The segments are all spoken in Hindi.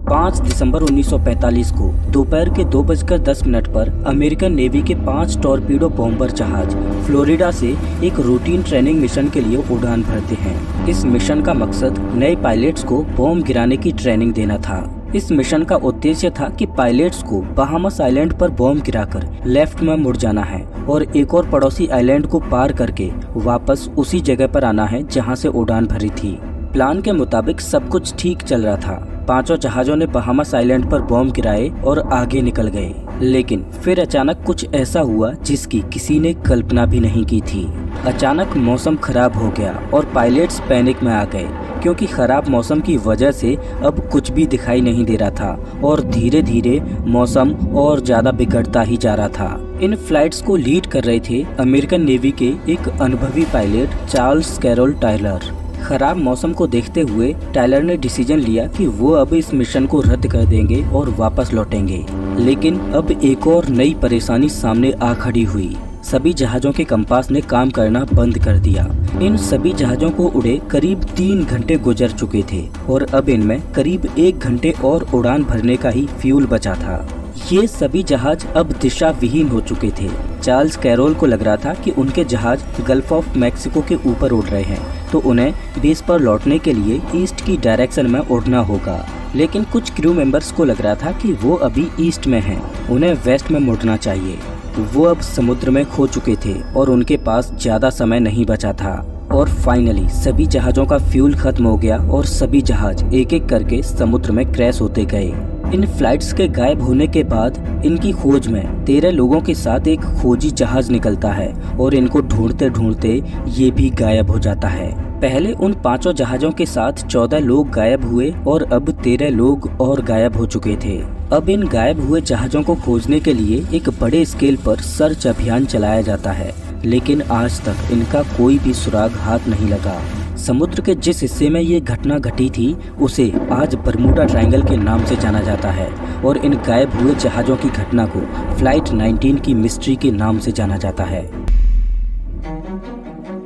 5 दिसंबर 1945 को दोपहर के 2:10 पर अमेरिकन नेवी के 5 टॉर्पीडो बॉम्बर जहाज फ्लोरिडा से एक रूटीन ट्रेनिंग मिशन के लिए उड़ान भरते हैं। इस मिशन का मकसद नए पायलट्स को बॉम्ब गिराने की ट्रेनिंग देना था। इस मिशन का उद्देश्य था कि पायलट्स को बहामास आइलैंड पर बॉम्ब गिराकर लेफ्ट में मुड़ जाना है और एक और पड़ोसी आइलैंड को पार करके वापस उसी जगह पर आना है जहां से उड़ान भरी थी। प्लान के मुताबिक सब कुछ ठीक चल रहा था। पांचों जहाजों ने बहामास आइलैंड पर बॉम्ब गिराए और आगे निकल गए। लेकिन फिर अचानक कुछ ऐसा हुआ जिसकी किसी ने कल्पना भी नहीं की थी। अचानक मौसम खराब हो गया और पायलट्स पैनिक में आ गए, क्योंकि खराब मौसम की वजह से अब कुछ भी दिखाई नहीं दे रहा था और धीरे धीरे मौसम और ज्यादा बिगड़ता ही जा रहा था। इन फ्लाइट्स को लीड कर रहे थे अमेरिकन नेवी के एक अनुभवी पायलट चार्ल्स कैरोल टायलर। खराब मौसम को देखते हुए टायलर ने डिसीजन लिया कि वो अब इस मिशन को रद्द कर देंगे और वापस लौटेंगे। लेकिन अब एक और नई परेशानी सामने आ खड़ी हुई। सभी जहाजों के कंपास ने काम करना बंद कर दिया। इन सभी जहाजों को उड़े करीब 3 घंटे गुजर चुके थे और अब इनमें करीब 1 घंटे और उड़ान भरने का ही फ्यूल बचा था। ये सभी जहाज अब दिशा विहीन हो चुके थे। चार्ल्स कैरोल को लग रहा था कि उनके जहाज गल्फ ऑफ मैक्सिको के ऊपर उड़ रहे हैं, तो उन्हें बेस पर लौटने के लिए ईस्ट की डायरेक्शन में उड़ना होगा। लेकिन कुछ क्रू मेंबर्स को लग रहा था कि वो अभी ईस्ट में हैं, उन्हें वेस्ट में मुड़ना चाहिए। वो अब समुद्र में खो चुके थे और उनके पास ज्यादा समय नहीं बचा था। और फाइनली सभी जहाजों का फ्यूल खत्म हो गया और सभी जहाज एक एक करके समुद्र में क्रैश होते गए। इन फ्लाइट्स के गायब होने के बाद इनकी खोज में 13 लोगों के साथ एक खोजी जहाज निकलता है और इनको ढूंढते ढूंढते ये भी गायब हो जाता है। पहले उन 5 जहाजों के साथ 14 लोग गायब हुए और अब 13 लोग और गायब हो चुके थे। अब इन गायब हुए जहाजों को खोजने के लिए एक बड़े स्केल पर सर्च अभियान चलाया जाता है, लेकिन आज तक इनका कोई भी सुराग हाथ नहीं लगा। समुद्र के जिस हिस्से में ये घटना घटी थी उसे आज बरमूडा ट्रायंगल के नाम से जाना जाता है और इन गायब हुए जहाजों की घटना को फ्लाइट 19 की मिस्ट्री के नाम से जाना जाता है।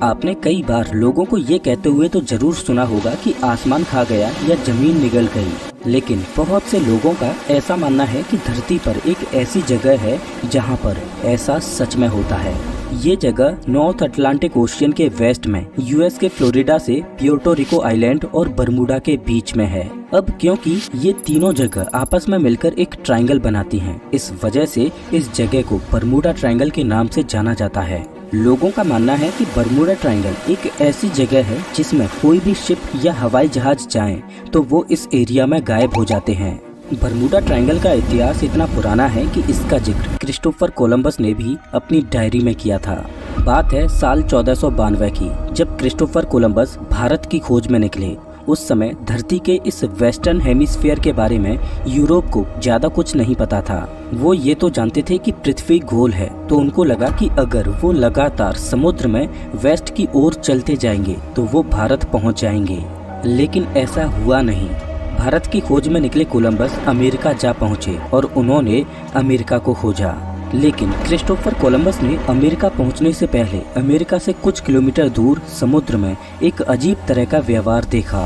आपने कई बार लोगों को ये कहते हुए तो जरूर सुना होगा कि आसमान खा गया या जमीन निगल गई, लेकिन बहुत से लोगों का ऐसा मानना है कि धरती पर एक ऐसी जगह है जहां पर ऐसा सच में होता है। ये जगह नॉर्थ अटलांटिक ओशियन के वेस्ट में यूएस के फ्लोरिडा से प्यूर्टो रिको आइलैंड और बरमूडा के बीच में है। अब क्योंकि ये तीनों जगह आपस में मिलकर एक ट्रायंगल बनाती हैं, इस वजह से इस जगह को बरमूडा ट्रायंगल के नाम से जाना जाता है। लोगों का मानना है कि बरमूडा ट्रायंगल एक ऐसी जगह है जिसमें कोई भी शिप या हवाई जहाज जाए तो वो इस एरिया में गायब हो जाते हैं। बरमूडा ट्रायंगल का इतिहास इतना पुराना है कि इसका जिक्र क्रिस्टोफर कोलंबस ने भी अपनी डायरी में किया था। बात है साल 1492 की, जब क्रिस्टोफर कोलंबस भारत की खोज में निकले। उस समय धरती के इस वेस्टर्न हेमिस्फीयर के बारे में यूरोप को ज्यादा कुछ नहीं पता था। वो ये तो जानते थे कि पृथ्वी गोल है, तो उनको लगा कि अगर वो लगातार समुद्र में वेस्ट की ओर चलते जाएंगे तो वो भारत पहुंच जाएंगे। लेकिन ऐसा हुआ नहीं। भारत की खोज में निकले कोलंबस अमेरिका जा पहुंचे और उन्होंने अमेरिका को खोजा। लेकिन क्रिस्टोफर कोलंबस ने अमेरिका पहुंचने से पहले अमेरिका से कुछ किलोमीटर दूर समुद्र में एक अजीब तरह का व्यवहार देखा।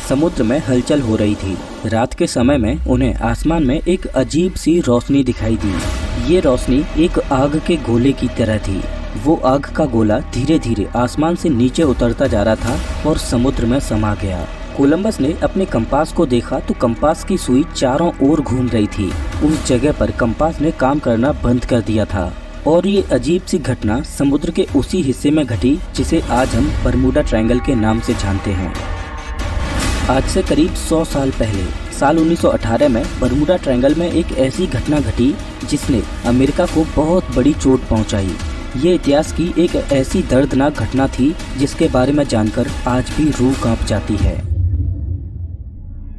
समुद्र में हलचल हो रही थी। रात के समय में उन्हें आसमान में एक अजीब सी रोशनी दिखाई दी। ये रोशनी एक आग के गोले की तरह थी। वो आग का गोला धीरे धीरे आसमान से नीचे उतरता जा रहा था और समुद्र में समा गया। कोलंबस ने अपने कंपास को देखा तो कंपास की सुई चारों ओर घूम रही थी। उस जगह पर कंपास ने काम करना बंद कर दिया था और ये अजीब सी घटना समुद्र के उसी हिस्से में घटी जिसे आज हम बरमूडा ट्रायंगल के नाम से जानते हैं। आज से करीब 100 साल पहले साल 1918 में बरमूडा ट्रायंगल में एक ऐसी घटना घटी जिसने अमेरिका को बहुत बड़ी चोट पहुंचाई। ये इतिहास की एक ऐसी दर्दनाक घटना थी जिसके बारे में जानकर आज भी रूह कांप जाती है।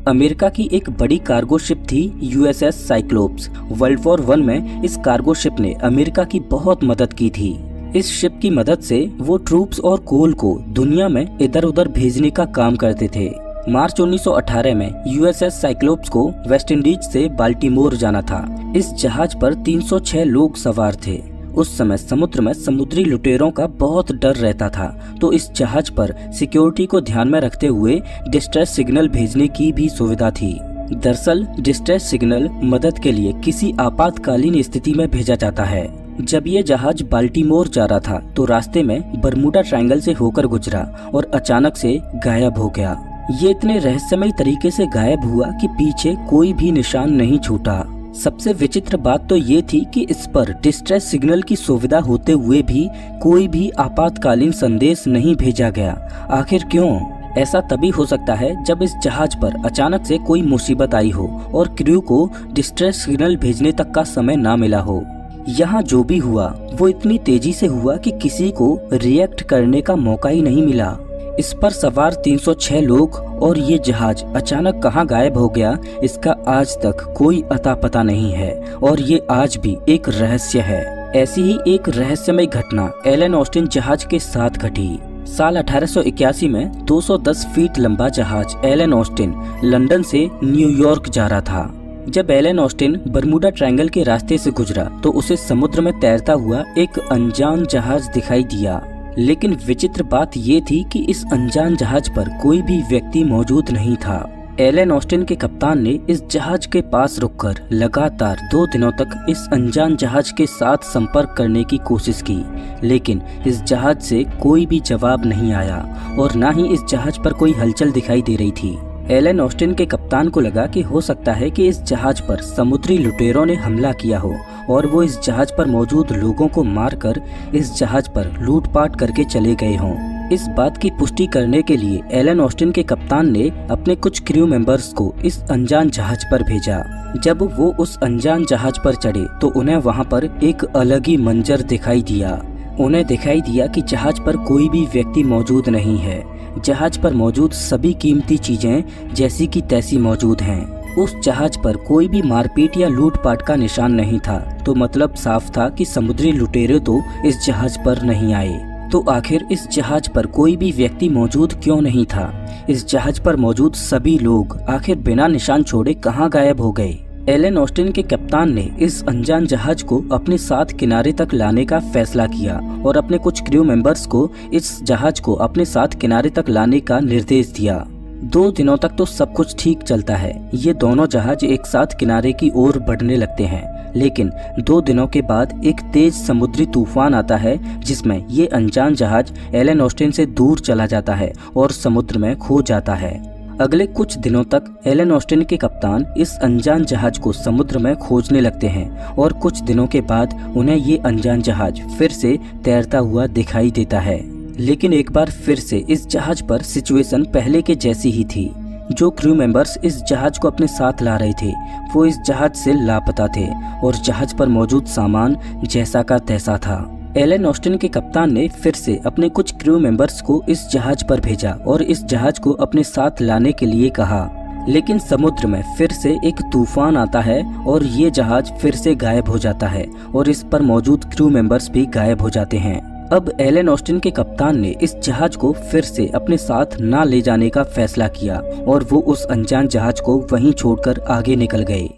अमेरिका की एक बड़ी कार्गो शिप थी यूएसएस साइक्लोप्स। वर्ल्ड वॉर 1 में इस कार्गो शिप ने अमेरिका की बहुत मदद की थी। इस शिप की मदद से वो ट्रूप्स और कोल को दुनिया में इधर उधर भेजने का काम करते थे। मार्च 1918 में यूएसएस साइक्लोप्स को वेस्ट इंडीज से बाल्टीमोर जाना था। इस जहाज पर 306 लोग सवार थे। उस समय समुद्र में समुद्री लुटेरों का बहुत डर रहता था, तो इस जहाज पर सिक्योरिटी को ध्यान में रखते हुए डिस्ट्रेस सिग्नल भेजने की भी सुविधा थी। दरअसल डिस्ट्रेस सिग्नल मदद के लिए किसी आपातकालीन स्थिति में भेजा जाता है। जब ये जहाज बाल्टीमोर जा रहा था तो रास्ते में बरमूडा ट्रायंगल से होकर गुजरा और अचानक से गायब हो गया। ये इतने रहस्यमयी तरीके से गायब हुआ कि पीछे कोई भी निशान नहीं छूटा। सबसे विचित्र बात तो ये थी कि इस पर डिस्ट्रेस सिग्नल की सुविधा होते हुए भी कोई भी आपातकालीन संदेश नहीं भेजा गया। आखिर क्यों? ऐसा तभी हो सकता है जब इस जहाज पर अचानक से कोई मुसीबत आई हो और क्रू को डिस्ट्रेस सिग्नल भेजने तक का समय ना मिला हो। यहाँ जो भी हुआ वो इतनी तेजी से हुआ कि किसी को रिएक्ट करने का मौका ही नहीं मिला। इस पर सवार 306 लोग और ये जहाज अचानक कहाँ गायब हो गया, इसका आज तक कोई अता पता नहीं है और ये आज भी एक रहस्य है। ऐसी ही एक रहस्यमय घटना एलन ऑस्टिन जहाज के साथ घटी। साल 1881 में 210 फीट लंबा जहाज एलन ऑस्टिन लंदन से न्यूयॉर्क जा रहा था। जब एलन ऑस्टिन बरमूडा ट्रायंगल के रास्ते से गुजरा तो उसे समुद्र में तैरता हुआ एक अनजान जहाज दिखाई दिया। लेकिन विचित्र बात ये थी कि इस अनजान जहाज पर कोई भी व्यक्ति मौजूद नहीं था। एलन ऑस्टिन के कप्तान ने इस जहाज के पास रुककर लगातार 2 दिनों तक इस अनजान जहाज के साथ संपर्क करने की कोशिश की, लेकिन इस जहाज से कोई भी जवाब नहीं आया और न ही इस जहाज पर कोई हलचल दिखाई दे रही थी। एलन ऑस्टिन के कप्तान को लगा कि हो सकता है कि इस जहाज पर समुद्री लुटेरों ने हमला किया हो और वो इस जहाज पर मौजूद लोगों को मारकर इस जहाज पर लूटपाट करके चले गए हों। इस बात की पुष्टि करने के लिए एलन ऑस्टिन के कप्तान ने अपने कुछ क्रू मेंबर्स को इस अनजान जहाज पर भेजा। जब वो उस अनजान जहाज पर चढ़े तो उन्हें वहाँ पर एक अलग ही मंजर दिखाई दिया। उन्हें दिखाई दिया कि जहाज पर कोई भी व्यक्ति मौजूद नहीं है। जहाज पर मौजूद सभी कीमती चीजें जैसी की तैसी मौजूद हैं। उस जहाज पर कोई भी मारपीट या लूटपाट का निशान नहीं था, तो मतलब साफ था कि समुद्री लुटेरे तो इस जहाज पर नहीं आए। तो आखिर इस जहाज पर कोई भी व्यक्ति मौजूद क्यों नहीं था? इस जहाज पर मौजूद सभी लोग आखिर बिना निशान छोड़े कहाँ गायब हो गए? एलन ऑस्टिन के कप्तान ने इस अनजान जहाज को अपने साथ किनारे तक लाने का फैसला किया और अपने कुछ क्रू मेंबर्स को इस जहाज को अपने साथ किनारे तक लाने का निर्देश दिया। 2 दिनों तक तो सब कुछ ठीक चलता है। ये दोनों जहाज एक साथ किनारे की ओर बढ़ने लगते हैं, लेकिन 2 दिनों के बाद एक तेज समुद्री तूफान आता है जिसमें ये अनजान जहाज एलन ऑस्टिन से दूर चला जाता है और समुद्र में खो जाता है। अगले कुछ दिनों तक एलन ऑस्टिन के कप्तान इस अनजान जहाज को समुद्र में खोजने लगते हैं और कुछ दिनों के बाद उन्हें ये अनजान जहाज फिर से तैरता हुआ दिखाई देता है। लेकिन एक बार फिर से इस जहाज पर सिचुएशन पहले के जैसी ही थी। जो क्रू मेंबर्स इस जहाज को अपने साथ ला रहे थे वो इस जहाज से लापता थे और जहाज पर मौजूद सामान जैसा का तैसा था। एलन ऑस्टिन के कप्तान ने फिर से अपने कुछ क्रू मेंबर्स को इस जहाज पर भेजा और इस जहाज को अपने साथ लाने के लिए कहा। लेकिन समुद्र में फिर से एक तूफान आता है और ये जहाज फिर से गायब हो जाता है और इस पर मौजूद क्रू मेंबर्स भी गायब हो जाते हैं। अब एलन ऑस्टिन के कप्तान ने इस जहाज को फिर से अपने साथ ना ले जाने का फैसला किया और वो उस अनजान जहाज को वहीं छोड़कर आगे निकल गए।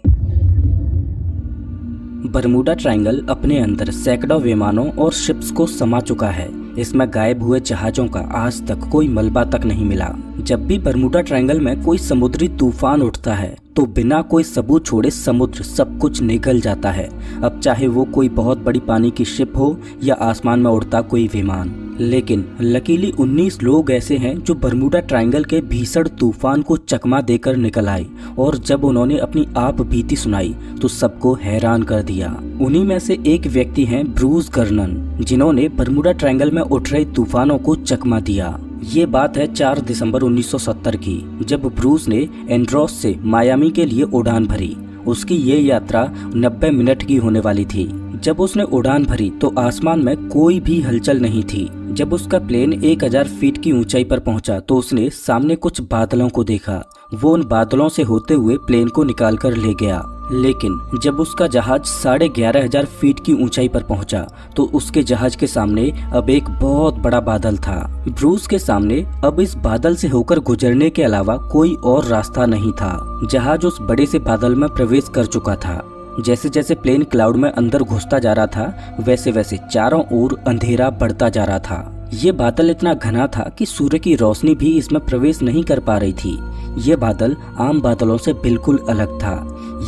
बरमूडा ट्रायंगल अपने अंदर सैकड़ों विमानों और शिप्स को समा चुका है। इसमें गायब हुए जहाजों का आज तक कोई मलबा तक नहीं मिला। जब भी बरमूडा ट्रायंगल में कोई समुद्री तूफान उठता है तो बिना कोई सबूत छोड़े समुद्र सब कुछ निगल जाता है। अब चाहे वो कोई बहुत बड़ी पानी की शिप हो या आसमान में उड़ता कोई विमान। लेकिन लकीली 19 लोग ऐसे हैं जो बरमूडा ट्रायंगल के भीषण तूफान को चकमा देकर निकल आए और जब उन्होंने अपनी आप बीती सुनाई तो सबको हैरान कर दिया। उन्हीं में से एक व्यक्ति हैं ब्रूस गर्नन, जिन्होंने बरमूडा ट्रायंगल में उठ रहे तूफानों को चकमा दिया। ये बात है 4 दिसंबर 1970 की, जब ब्रूस ने एंड्रोस से मायामी के लिए उड़ान भरी। उसकी ये यात्रा 90 मिनट की होने वाली थी। जब उसने उड़ान भरी तो आसमान में कोई भी हलचल नहीं थी। जब उसका प्लेन 1000 फीट की ऊंचाई पर पहुंचा तो उसने सामने कुछ बादलों को देखा। वो उन बादलों से होते हुए प्लेन को निकाल कर ले गया। लेकिन जब उसका जहाज 11,500 फीट की ऊंचाई पर पहुंचा तो उसके जहाज के सामने अब एक बहुत बड़ा बादल था। ब्रूस के सामने अब इस बादल से होकर गुजरने के अलावा कोई और रास्ता नहीं था। जहाज उस बड़े से बादल में प्रवेश कर चुका था। जैसे जैसे प्लेन क्लाउड में अंदर घुसता जा रहा था वैसे वैसे चारों ओर अंधेरा बढ़ता जा रहा था। ये बादल इतना घना था कि सूर्य की रोशनी भी इसमें प्रवेश नहीं कर पा रही थी। ये बादल आम बादलों से बिल्कुल अलग था।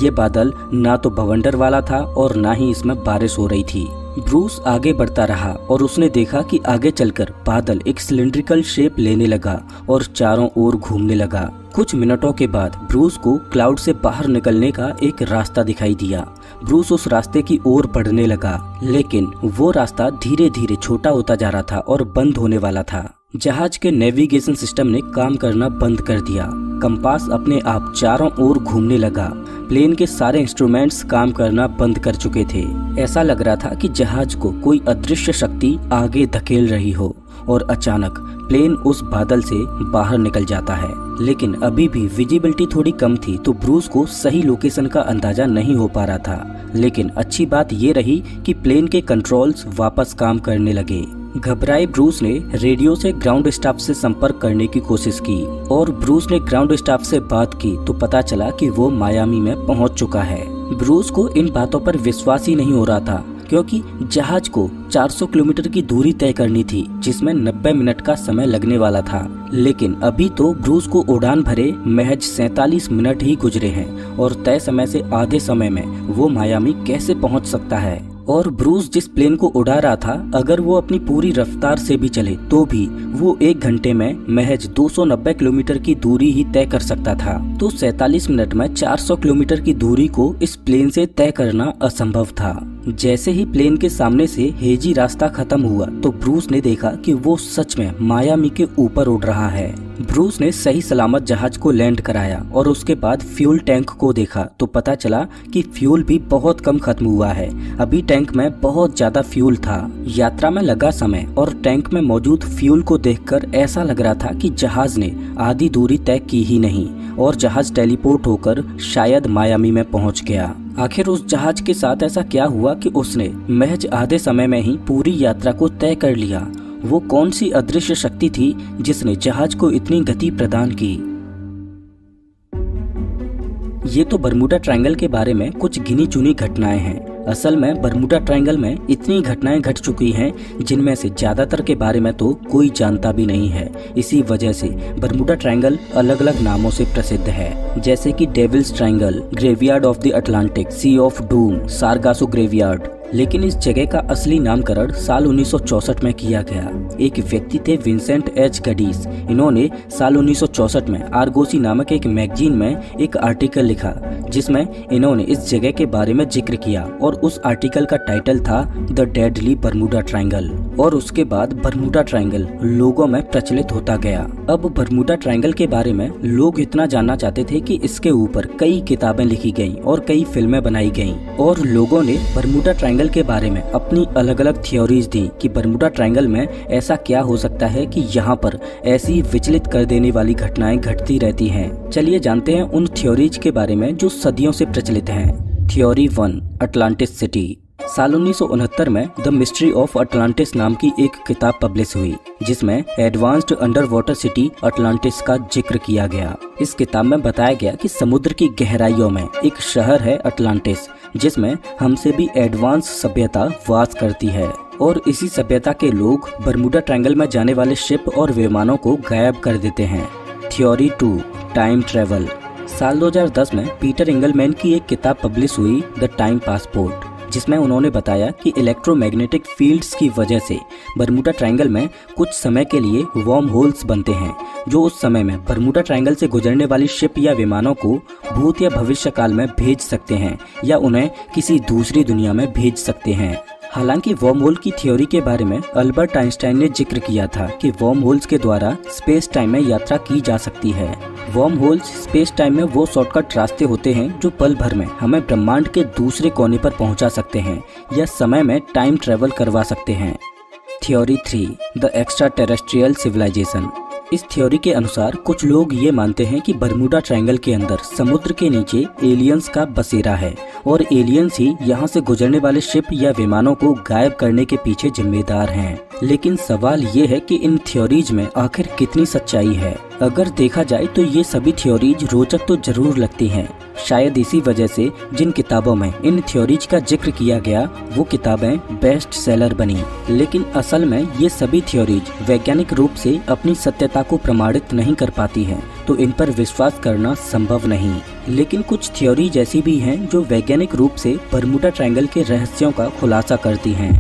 ये बादल ना तो बवंडर वाला था और ना ही इसमें बारिश हो रही थी। ब्रूस आगे बढ़ता रहा और उसने देखा कि आगे चलकर बादल एक सिलिंड्रिकल शेप लेने लगा और चारों ओर घूमने लगा। कुछ मिनटों के बाद ब्रूस को क्लाउड से बाहर निकलने का एक रास्ता दिखाई दिया। ब्रूस उस रास्ते की ओर बढ़ने लगा, लेकिन वो रास्ता धीरे धीरे छोटा होता जा रहा था और बंद होने वाला था। जहाज के नेविगेशन सिस्टम ने काम करना बंद कर दिया। कंपास अपने आप चारों ओर घूमने लगा। प्लेन के सारे इंस्ट्रूमेंट्स काम करना बंद कर चुके थे। ऐसा लग रहा था कि जहाज को कोई अदृश्य शक्ति आगे धकेल रही हो और अचानक प्लेन उस बादल से बाहर निकल जाता है। लेकिन अभी भी विजिबिलिटी थोड़ी कम थी, तो ब्रूस को सही लोकेशन का अंदाजा नहीं हो पा रहा था। लेकिन अच्छी बात ये रही कि प्लेन के कंट्रोल्स वापस काम करने लगे। घबराए ब्रूस ने रेडियो से ग्राउंड स्टाफ से संपर्क करने की कोशिश की और ब्रूस ने ग्राउंड स्टाफ से बात की तो पता चला कि वो मायामी में पहुंच चुका है। ब्रूस को इन बातों पर विश्वास ही नहीं हो रहा था, क्योंकि जहाज को 400 किलोमीटर की दूरी तय करनी थी, जिसमें 90 मिनट का समय लगने वाला था। लेकिन अभी तो ब्रूस को उड़ान भरे महज 47 मिनट ही गुजरे हैं और तय समय से आधे समय में वो मायामी कैसे पहुंच सकता है। और ब्रूस जिस प्लेन को उड़ा रहा था, अगर वो अपनी पूरी रफ्तार से भी चले तो भी वो 1 घंटे में महज 290 किलोमीटर की दूरी ही तय कर सकता था। तो 47 मिनट में 400 किलोमीटर की दूरी को इस प्लेन से तय करना असंभव था। जैसे ही प्लेन के सामने से हेजी रास्ता खत्म हुआ तो ब्रूस ने देखा कि वो सच में मायामी के ऊपर उड़ रहा है। ब्रूस ने सही सलामत जहाज को लैंड कराया और उसके बाद फ्यूल टैंक को देखा तो पता चला कि फ्यूल भी बहुत कम खत्म हुआ है। अभी टैंक में बहुत ज्यादा फ्यूल था। यात्रा में लगा समय और टैंक में मौजूद फ्यूल को देखकर ऐसा लग रहा था कि जहाज ने आधी दूरी तय की ही नहीं और जहाज टेलीपोर्ट होकर शायद मायामी में पहुंच गया। आखिर उस जहाज के साथ ऐसा क्या हुआ कि उसने महज आधे समय में ही पूरी यात्रा को तय कर लिया? वो कौन सी अदृश्य शक्ति थी जिसने जहाज को इतनी गति प्रदान की? ये तो बरमूडा ट्रायंगल के बारे में कुछ गिनी चुनी घटनाएं हैं। असल में बरमूडा ट्रायंगल में इतनी घटनाएं घट चुकी हैं जिनमें से ज्यादातर के बारे में तो कोई जानता भी नहीं है। इसी वजह से बरमूडा ट्रायंगल अलग अलग नामों से प्रसिद्ध है, जैसे कि devil's triangle, graveyard of the Atlantic, sea of doom, Sargasso graveyard. लेकिन इस जगह का असली नामकरण साल 1964 में किया गया। एक व्यक्ति थे विंसेंट एच गडीस। इन्होंने साल 1964 में आर्गोसी नामक एक मैगजीन में एक आर्टिकल लिखा जिसमें इन्होंने इस जगह के बारे में जिक्र किया और उस आर्टिकल का टाइटल था द डेडली बरमूडा ट्रायंगल। और उसके बाद बरमूडा ट्रायंगल लोगों में प्रचलित होता गया। अब बरमूडा ट्रायंगल के बारे में लोग इतना जानना चाहते थे कि इसके ऊपर कई किताबें लिखी गईं और कई फिल्में बनाई गईं और लोगों ने बरमूडा ट्रायंगल के बारे में अपनी अलग अलग थ्योरीज दी कि बरमूडा ट्रायंगल में ऐसा क्या हो सकता है कि यहाँ पर ऐसी विचलित कर देने वाली घटनाएं घटती रहती हैं। चलिए जानते हैं उन थ्योरीज के बारे में जो सदियों से प्रचलित हैं। Theory 1, Atlantis city. साल 1969 में द मिस्ट्री ऑफ अटलांटिस नाम की एक किताब पब्लिश हुई जिसमें advanced under water city Atlantis का जिक्र किया गया। इस किताब में बताया गया कि समुद्र की गहराइयों में एक शहर है अटलांटिस, जिसमें हमसे भी एडवांस सभ्यता वास करती है और इसी सभ्यता के लोग बरमूडा ट्रायंगल में जाने वाले शिप और विमानों को गायब कर देते हैं। Theory 2, time travel. साल 2010 में पीटर इंगलमैन की एक किताब पब्लिश हुई द टाइम पासपोर्ट, जिसमें उन्होंने बताया कि इलेक्ट्रोमैग्नेटिक फील्ड्स की वजह से बरमूडा ट्रायंगल में कुछ समय के लिए वर्म होल्स बनते हैं जो उस समय में बरमूडा ट्रायंगल से गुजरने वाली शिप या विमानों को भूत या भविष्य काल में भेज सकते हैं या उन्हें किसी दूसरी दुनिया में भेज सकते हैं। हालांकि वर्म होल की थ्योरी के बारे में अल्बर्ट आइंस्टाइन ने जिक्र किया था कि वर्म होल्स के द्वारा स्पेस टाइम में यात्रा की जा सकती है। वर्म होल्स स्पेस टाइम में वो शॉर्टकट रास्ते होते हैं जो पल भर में हमें ब्रह्मांड के दूसरे कोने पर पहुंचा सकते हैं या समय में टाइम ट्रेवल करवा सकते हैं। Theory 3, the extraterrestrial civilisation. इस थ्योरी के अनुसार कुछ लोग ये मानते हैं कि बरमूडा ट्रायंगल के अंदर समुद्र के नीचे एलियंस का बसेरा है और एलियंस ही यहाँ से गुजरने वाले शिप या विमानों को गायब करने के पीछे जिम्मेदार हैं। लेकिन सवाल ये है कि इन थ्योरीज में आखिर कितनी सच्चाई है। अगर देखा जाए तो ये सभी थ्योरीज रोचक तो जरूर लगती हैं। शायद इसी वजह से जिन किताबों में इन थ्योरीज का जिक्र किया गया वो किताबें बेस्ट सेलर बनी। लेकिन असल में ये सभी थ्योरीज वैज्ञानिक रूप से अपनी सत्यता को प्रमाणित नहीं कर पाती हैं, तो इन पर विश्वास करना संभव नहीं। लेकिन कुछ थ्योरीज ऐसी भी हैं जो वैज्ञानिक रूप से बरमूडा ट्रायंगल के रहस्यों का खुलासा करती हैं।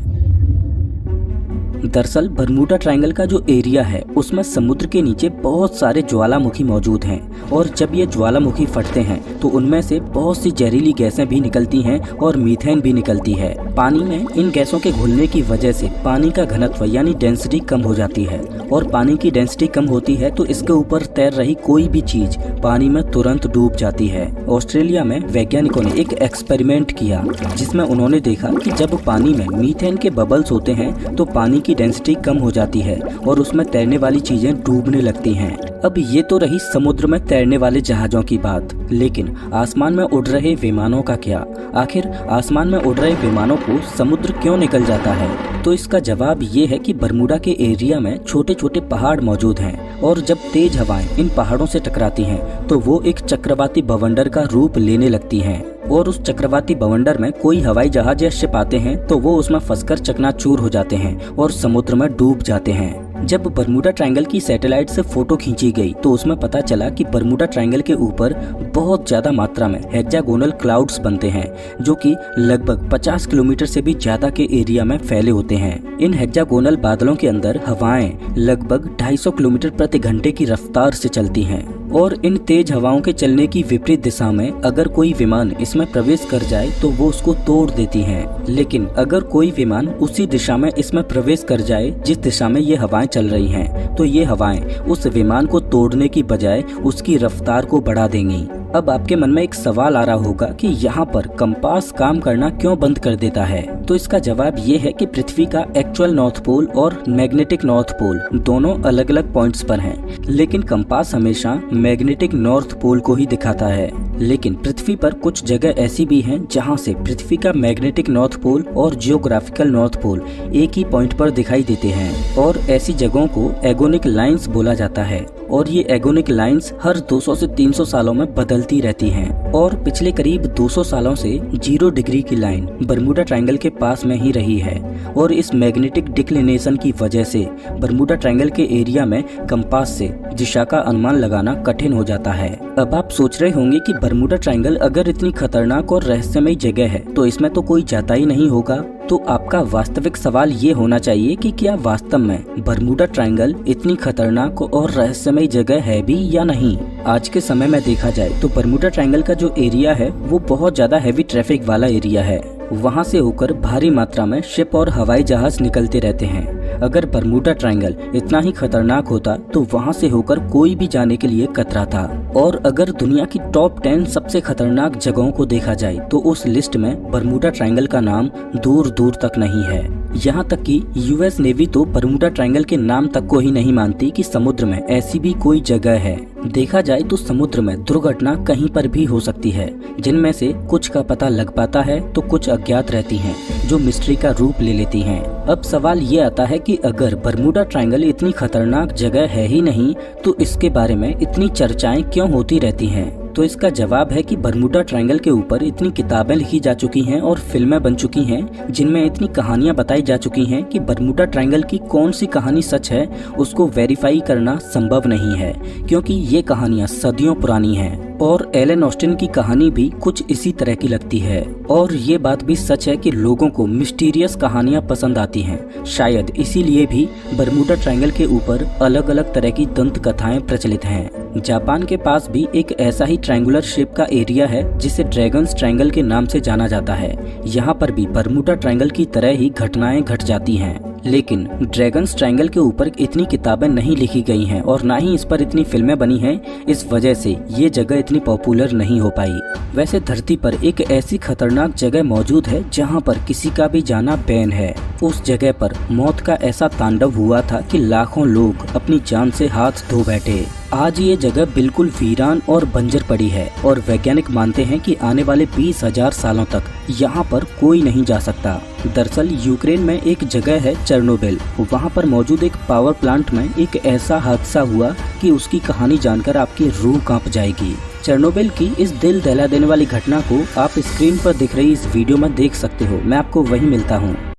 दरअसल बरमूडा ट्रायंगल का जो एरिया है उसमें समुद्र के नीचे बहुत सारे ज्वालामुखी मौजूद हैं, और जब ये ज्वालामुखी फटते हैं तो उनमें से बहुत सी जहरीली गैसें भी निकलती हैं और मीथेन भी निकलती है। पानी में इन गैसों के घुलने की वजह से पानी का घनत्व यानी डेंसिटी कम हो जाती है, और पानी की डेंसिटी कम होती है तो इसके ऊपर तैर रही कोई भी चीज पानी में तुरंत डूब जाती है। ऑस्ट्रेलिया में वैज्ञानिकों ने एक एक्सपेरिमेंट किया जिसमें उन्होंने देखा कि जब पानी में मीथेन के बबल्स होते हैं तो पानी की डेंसिटी कम हो जाती है और उसमें तैरने वाली चीजें डूबने लगती हैं। अब ये तो रही समुद्र में तैरने वाले जहाजों की बात, लेकिन आसमान में उड़ रहे विमानों का क्या? आखिर आसमान में उड़ रहे विमानों को समुद्र क्यों निकल जाता है? तो इसका जवाब ये है कि बरमूडा के एरिया में छोटे छोटे पहाड़ मौजूद हैं, और जब तेज हवाएं इन पहाड़ों से टकराती हैं तो वो एक चक्रवाती बवंडर का रूप लेने लगती हैं, और उस चक्रवाती बवंडर में कोई हवाई जहाज या शिप आते हैं तो वो उसमें फंसकर चकनाचूर हो जाते हैं और समुद्र में डूब जाते हैं। जब बरमूडा ट्रायंगल की सैटेलाइट से फोटो खींची गई तो उसमें पता चला कि बरमूडा ट्रायंगल के ऊपर बहुत ज्यादा मात्रा में हेक्सागोनल क्लाउड्स बनते हैं, जो कि लगभग 50 किलोमीटर से भी ज्यादा के एरिया में फैले होते हैं। इन हेक्सागोनल बादलों के अंदर हवाएं लगभग 250 किलोमीटर प्रति घंटे की रफ्तार से चलती हैं, और इन तेज हवाओं के चलने की विपरीत दिशा में अगर कोई विमान इसमें प्रवेश कर जाए तो वो उसको तोड़ देती हैं। लेकिन अगर कोई विमान उसी दिशा में इसमें प्रवेश कर जाए जिस दिशा में ये हवाएं चल रही हैं, तो ये हवाएं उस विमान को तोड़ने की बजाय उसकी रफ्तार को बढ़ा देंगी। अब आपके मन में एक सवाल आ रहा होगा कि यहाँ पर कंपास काम करना क्यों बंद कर देता है? तो इसका जवाब ये है कि पृथ्वी का एक्चुअल नॉर्थ पोल और मैग्नेटिक नॉर्थ पोल दोनों अलग अलग पॉइंट्स पर हैं, लेकिन कंपास हमेशा मैग्नेटिक नॉर्थ पोल को ही दिखाता है। लेकिन पृथ्वी पर कुछ जगह ऐसी भी हैं जहां से पृथ्वी का मैग्नेटिक नॉर्थ पोल और जियोग्राफिकल नॉर्थ पोल एक ही पॉइंट पर दिखाई देते हैं, और ऐसी जगहों को एगोनिक लाइंस बोला जाता है। और ये एगोनिक लाइंस हर 200 से 300 सालों में बदलती रहती हैं, और पिछले करीब 200 सालों से 0 डिग्री की लाइन बरमूडा ट्रायंगल के पास में ही रही है, और इस मैग्नेटिक डिक्लिनेशन की वजह से बरमूडा ट्रायंगल के एरिया में कंपास से दिशा का अनुमान लगाना कठिन हो जाता है। अब आप सोच रहे होंगे कि बरमूडा ट्रायंगल अगर इतनी खतरनाक और रहस्यमयी जगह है तो इसमें तो कोई जाता ही नहीं होगा। तो आपका वास्तविक सवाल ये होना चाहिए कि क्या वास्तव में बरमूडा ट्रायंगल इतनी खतरनाक और रहस्यमयी जगह है भी या नहीं? आज के समय में देखा जाए तो बरमूडा ट्रायंगल का जो एरिया है वो बहुत ज्यादा हैवी ट्रैफिक वाला एरिया है। वहाँ से होकर भारी मात्रा में शिप और हवाई जहाज निकलते रहते हैं। अगर बरमूडा ट्रायंगल इतना ही खतरनाक होता तो वहाँ से होकर कोई भी जाने के लिए कतराता। और अगर दुनिया की टॉप 10 सबसे खतरनाक जगहों को देखा जाए तो उस लिस्ट में बरमूडा ट्रायंगल का नाम दूर दूर तक नहीं है। यहाँ तक कि यूएस नेवी तो बरमूडा ट्रायंगल के नाम तक को ही नहीं मानती कि समुद्र में ऐसी भी कोई जगह है। देखा जाए तो समुद्र में दुर्घटना कहीं पर भी हो सकती है, जिनमें से कुछ का पता लग पाता है तो कुछ अज्ञात रहती हैं जो मिस्ट्री का रूप ले लेती हैं। अब सवाल ये आता है कि अगर बरमूडा ट्रायंगल इतनी खतरनाक जगह है ही नहीं तो इसके बारे में इतनी चर्चाएं क्यों होती रहती हैं? तो इसका जवाब है कि बरमूडा ट्रायंगल के ऊपर इतनी किताबें लिखी जा चुकी हैं और फिल्में बन चुकी हैं जिनमें इतनी कहानियां बताई जा चुकी हैं कि बरमूडा ट्रायंगल की कौन सी कहानी सच है उसको वेरीफाई करना संभव नहीं है, क्योंकि ये कहानियां सदियों पुरानी हैं। और एलन ऑस्टिन की कहानी भी कुछ इसी तरह की लगती है। और ये बात भी सच है कि लोगों को मिस्टीरियस कहानियां पसंद आती हैं। शायद इसीलिए भी बरमूडा ट्रायंगल के ऊपर अलग अलग तरह की दंत कथाएं प्रचलित हैं। जापान के पास भी एक ऐसा ही ट्रायंगुलर शेप का एरिया है जिसे ड्रैगन्स ट्रायंगल के नाम से जाना जाता है। यहाँ पर भी बरमूडा ट्रायंगल की तरह ही घटनाएं घट जाती हैं, लेकिन ड्रैगन्स ट्रायंगल के ऊपर इतनी किताबें नहीं लिखी गई हैं और ना ही इस पर इतनी फिल्में बनी हैं। इस वजह से ये जगह इतनी पॉपुलर नहीं हो पाई। वैसे धरती पर एक ऐसी खतरनाक जगह मौजूद है जहाँ पर किसी का भी जाना बैन है। उस जगह पर मौत का ऐसा तांडव हुआ था कि लाखों लोग अपनी जान से हाथ धो बैठे। आज ये जगह बिल्कुल वीरान और बंजर पड़ी है और वैज्ञानिक मानते हैं कि आने वाले 20,000 सालों तक यहाँ पर कोई नहीं जा सकता। दरअसल यूक्रेन में एक जगह है चेर्नोबिल। वहाँ पर मौजूद एक पावर प्लांट में एक ऐसा हादसा हुआ कि उसकी कहानी जानकर आपकी रूह कांप जाएगी। चेर्नोबिल की इस दिल दहला देने वाली घटना को आप स्क्रीन पर दिख रही इस वीडियो में देख सकते हो। मैं आपको वहीं मिलता हूँ।